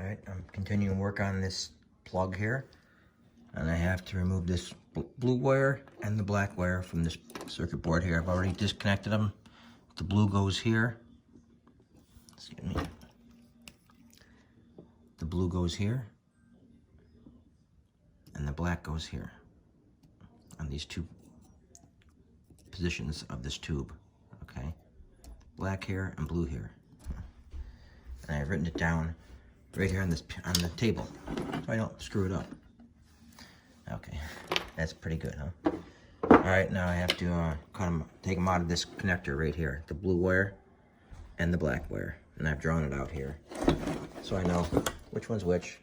Alright, I'm continuing work on this plug here, and I have to remove this blue wire and the black wire from this circuit board here. I've already disconnected them. The blue goes here. Excuse me. The blue goes here, and the black goes here on these two positions of this tube. Okay, black here and blue here. And I've written it down right here on the table, so I don't screw it up. Okay, that's pretty good, huh? All right, now I have to take them out of this connector right here, the blue wire and the black wire, and I've drawn it out here, so I know which one's which.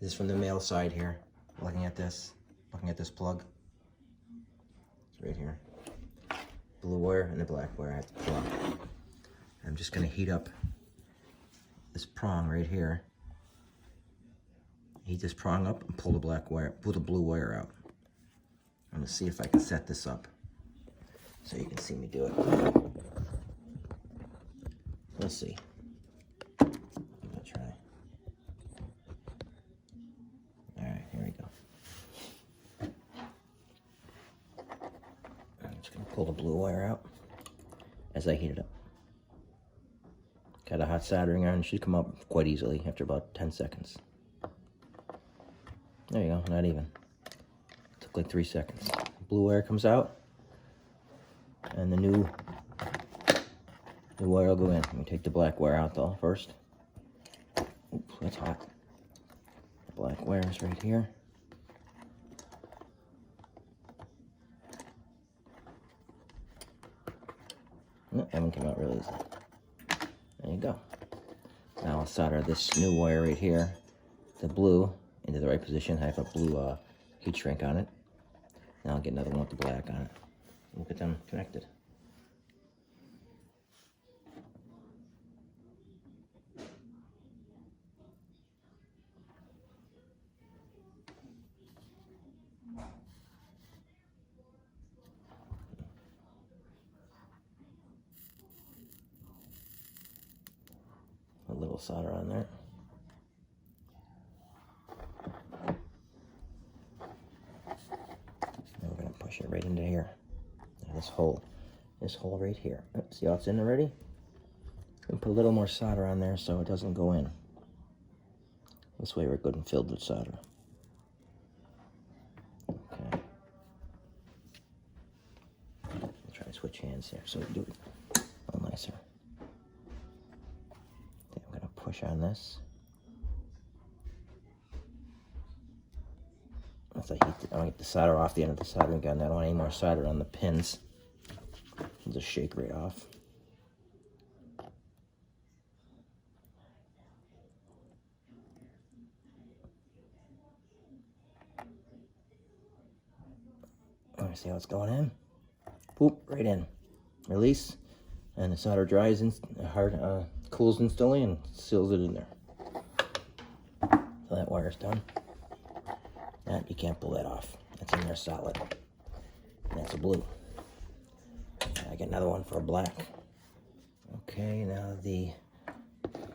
This is from the male side here. Looking at this plug. It's right here. Blue wire and the black wire. I have to plug. I'm just gonna heat up this prong right here. Heat this prong up and pull the blue wire out. I'm gonna see if I can set this up so you can see me do it. Let's see. I'm gonna try. All right, here we go. I'm just gonna pull the blue wire out as I heat it up. Got a hot soldering iron, should come up quite easily after about 10 seconds. There you go, not even. Took like 3 seconds. Blue wire comes out, and the new wire will go in. Let me take the black wire out though first. Oops, that's hot. The black wire is right here. No, that one came out really easily. There you go. Now I'll solder this new wire right here, the blue, into the right position. I have a blue heat shrink on it. Now I'll get another one with the black on it. Look at them connected. A little solder on there. Now we're going to push it right into here. This hole right here. See how it's in already? And put a little more solder on there so it doesn't go in. This way we're good and filled with solder. Okay. I'll try to switch hands here so we do it a little nicer. I'm going to push on this. As I heat it, I want to get the solder off the end of the soldering gun. I don't want any more solder on the pins. I'll just shake right off. Let me see how it's going in. Boop, right in. Release, and the solder dries and cools instantly and seals it in there. So that wire's done. That, you can't pull that off. That's in there solid. And that's a blue. I get another one for a black. Okay, now the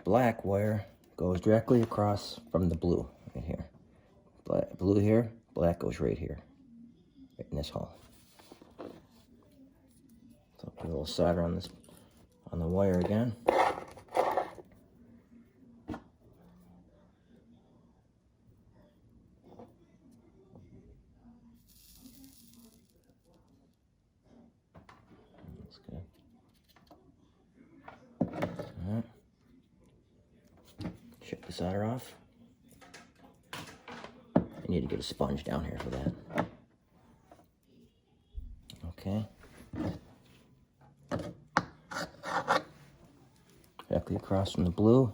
black wire goes directly across from the blue right here. Blue here, black goes right here, right in this hole. So put a little solder on the wire again. That's good. All right. Shut the solder off. I need to get a sponge down here for that. Okay. Directly across from the blue.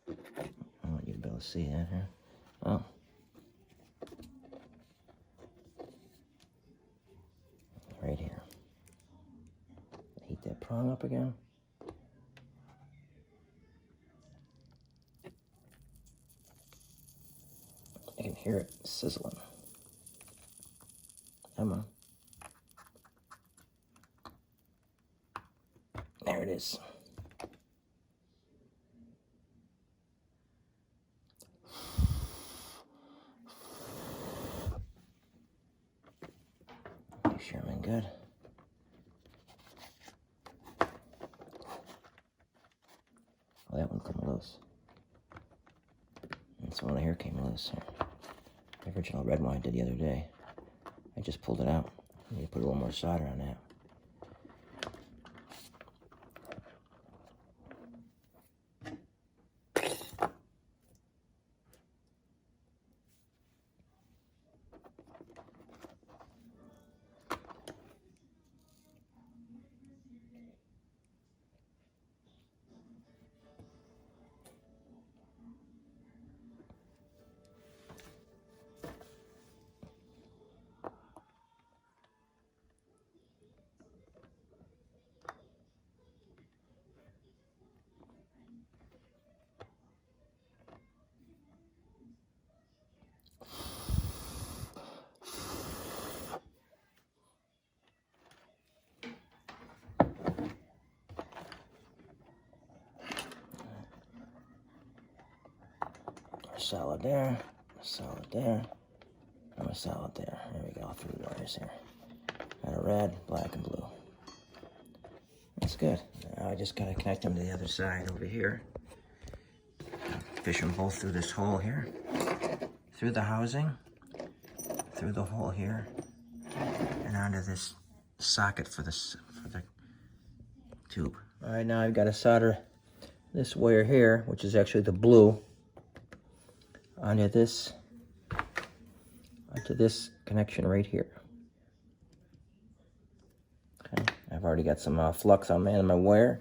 I want you to be able to see that here. Oh. Right here. Heat that prong up again. I can hear it sizzling. Come on. There it is. sure I'm in good. Oh, that one came loose. And so one here came loose. The original red one I did the other day. I just pulled it out. I need to put a little more solder on that. Solid there, solid there, and a solid there. There we go, 3 wires here. Got a red, black, and blue. That's good. Now I just gotta connect them to the other side over here. Fish them both through this hole here, through the housing, through the hole here, and onto this socket for the tube. All right, now I've got to solder this wire here, which is actually the blue, onto this connection right here. Okay, I've already got some flux on my wire.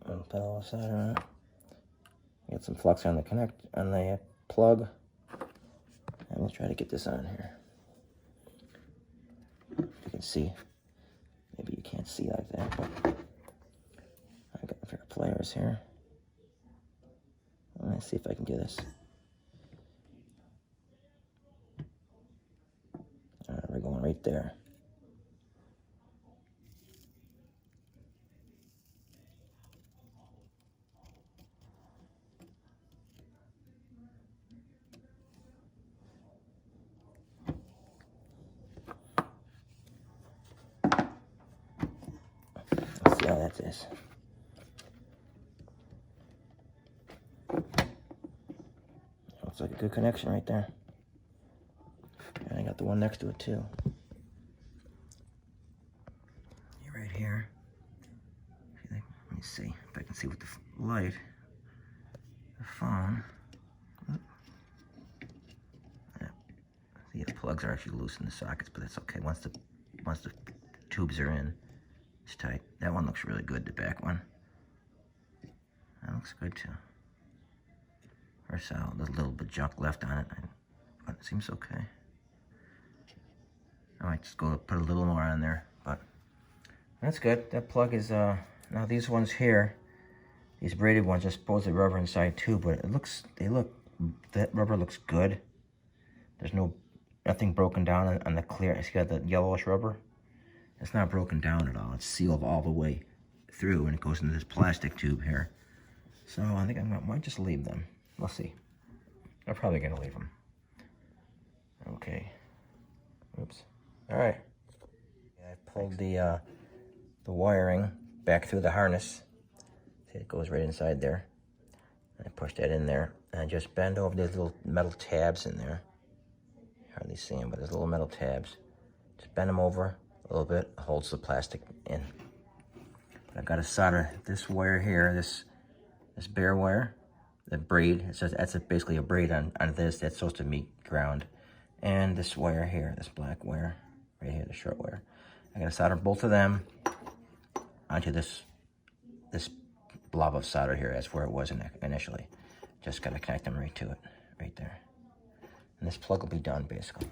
And put a little solder on it. Get some flux on the plug, and we'll try to get this on here. If you can see, maybe you can't see like that, but I've got a pair of pliers here. Let's see if I can do this. All right, we're going right there. Let's see how that is. Looks like a good connection right there. And I got the one next to it too. Right here. Let me see if I can see with the light. The phone. Yeah. See, the plugs are actually loose in the sockets, but that's okay. Once the tubes are in, it's tight. That one looks really good. The back one. That looks good too. Or so, there's a little bit of junk left on it, but it seems okay. I might just go put a little more on there, but that's good. That plug is, now these ones here, these braided ones are supposedly rubber inside too, but that rubber looks good. There's nothing broken down on the clear. It's got the yellowish rubber. It's not broken down at all. It's sealed all the way through, and it goes into this plastic tube here. So I think I might just leave them. We'll see. I'm probably gonna leave them. Okay. Oops. All right. I pulled the wiring back through the harness. See, it goes right inside there. And I pushed that in there, and I just bend over these little metal tabs in there. You hardly see them, but there's little metal tabs. Just bend them over a little bit. It holds the plastic in. But I've got to solder this wire here, this bare wire. The braid, that's basically a braid on this that's supposed to meet ground. And this wire here, this black wire, right here, the short wire. I gotta solder both of them onto this blob of solder here. That's where it was initially. Just gotta connect them right to it, right there. And this plug will be done, basically.